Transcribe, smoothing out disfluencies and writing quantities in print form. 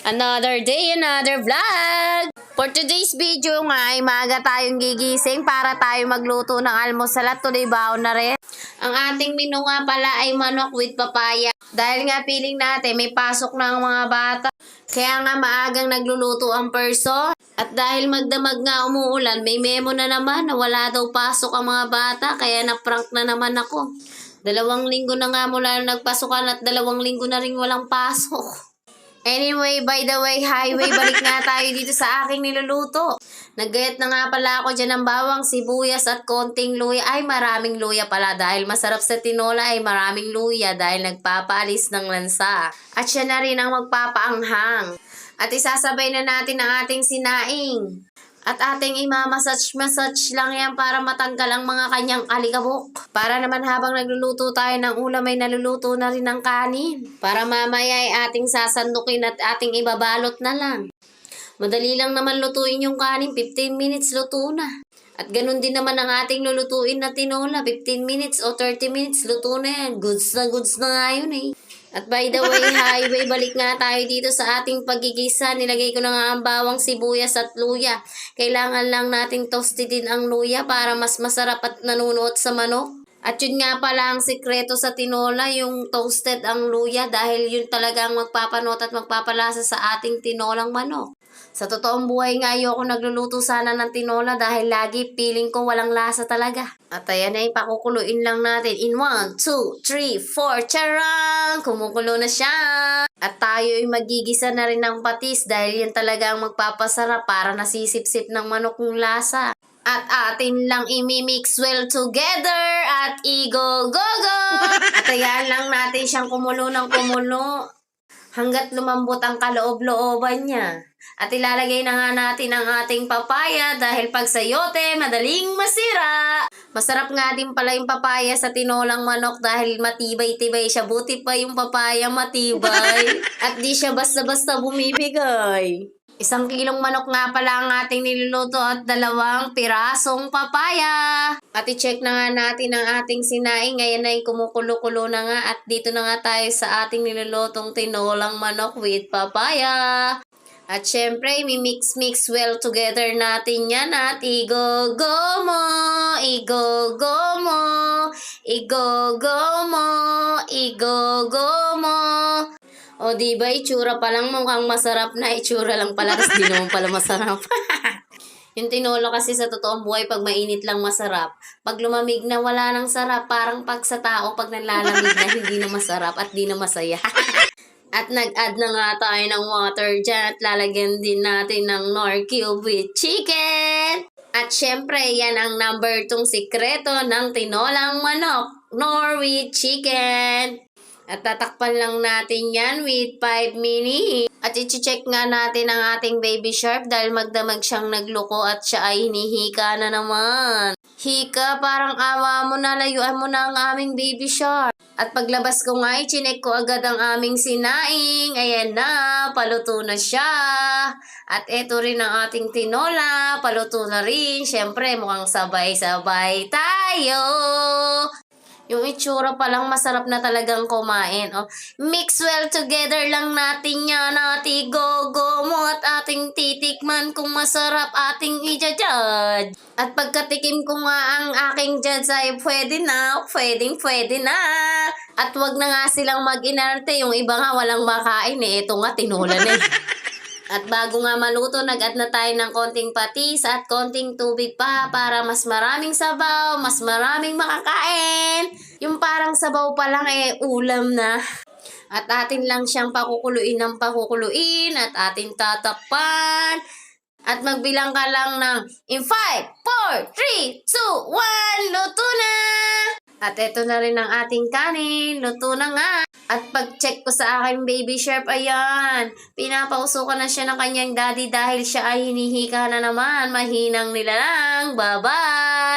Another day, another vlog! For today's video nga ay maaga tayong gigising para tayo magluto ng almusal at today baon na rin. Ang ating menu nga pala ay manok with papaya. Dahil nga feeling natin may pasok na ang mga bata. Kaya nga maagang nagluluto ang person. At dahil magdamag nga umuulan, may memo na naman na wala daw pasok ang mga bata. Kaya na-prank na naman ako. 2 linggo na nga mula nagpasukan at 2 linggo na rin walang pasok. Anyway, by the way, highway, balik nga tayo dito sa aking niluluto. Naggayat na nga pala ako dyan ng bawang, sibuyas at konting luya. Ay, maraming luya pala dahil masarap sa tinola ay maraming luya dahil nagpapaalis ng lansa. At siya na rin ang magpapaanghang. At isasabay na natin ang ating sinaing. At ating imamassage lang yan para matanggal ang mga kanyang alikabok. Para naman habang nagluluto tayo ng ulam ay naluluto na rin ang kanin. Para mamaya ay ating sasandukin at ating ibabalot na lang. Madali lang naman lutuin yung kanin, 15 minutes luto na. At ganun din naman ang ating lulutuin na tinola, 15 minutes o 30 minutes luto na yan. Goods na nga yun eh. At by the way, highway, balik nga tayo dito sa ating pagigisa. Nilagay ko na nga ang bawang, sibuyas at luya. Kailangan lang nating toastin ang luya para mas masarap at nanunuot sa manok. At yun nga pala ang sikreto sa tinola, yung toasted ang luya dahil yun talagang magpapanot at magpapalasa sa ating tinolang manok. Sa totoong buhay nga ayoko nagluluto sana ng tinola dahil lagi feeling ko walang lasa talaga. At ayan ay pakukuluin lang natin in 1, 2, 3, 4, charang! Kumukulo na siya! At tayo ay magigisa na rin ng patis dahil yan talaga ang magpapasarap para nasisip-sip ng manok ng lasa. At atin lang imimix well together at igo-go-go! At ayan lang natin siyang kumulo ng kumulo hanggat lumambot ang kaloob-looban niya. At ilalagay na nga natin ang ating papaya dahil pag sayote, madaling masira. Masarap nga din pala yung papaya sa tinolang manok dahil matibay-tibay siya. Buti pa yung papaya matibay. At di siya basta-basta bumibigay. 1 kilong manok nga pala ang ating niluluto at 2 pirasong papaya. At i-check na nga natin ang ating sinaing. Ngayon ay kumukulo-kulo na nga at dito na nga tayo sa ating nilulutong tinolang manok with papaya. At syempre, mix well together natin yan at igo-go mo, igo-go mo, igo-go mo, igo-go mo. O diba, itsura pa lang mukhang masarap na, itsura lang pala, tapos di naman pala masarap. Yung tinola kasi sa totoong buhay, pag mainit lang masarap. Pag lumamig na, wala nang sarap. Parang pag sa tao, pag nalalamig na, hindi na masarap at di na masaya. At nag-add na nga tayo ng water dyan at lalagyan din natin ng Knorr cube with chicken. At syempre, yan ang number 2 sikreto ng tinolang manok, Knorr with chicken. At tatakpan lang natin yan with 5 minutes. At i-check nga natin ang ating baby shark dahil magdamag siyang nagluko at siya ay hinihika na naman. Hika, parang awa mo na, layuan mo na ang aming baby shark. At paglabas ko nga, i-chinek ko agad ang aming sinaing. Ayan na, paluto na siya. At eto rin ang ating tinola, paluto na rin. Siyempre, mukhang sabay-sabay tayo. Yung itsura pa lang masarap na talagang kumain. Oh, mix well together lang natin yan at igo-go mo at ating titikman kung masarap ating i-judge. At pagkatikim ko nga ang aking judge ay pwede na. At wag na nga silang mag-inarte. Yung iba nga walang makain eh. Ito nga tinulan eh. At bago nga maluto, nag-add na tayo ng konting patis at konting tubig pa para mas maraming sabaw, mas maraming makakain. Yung parang sabaw pa lang eh, ulam na. At atin lang siyang pakukuluin ng pakukuluin at atin tatakpan. At magbilang ka lang ng in 5, 4, 3, 2, 1, luto na! At eto na rin ang ating kanin, luto na nga. At pag-check ko sa aking baby shark, ayan, pinapausukan na siya ng kanyang daddy dahil siya ay hinihika na naman. Mahinang nila lang. Bye-bye!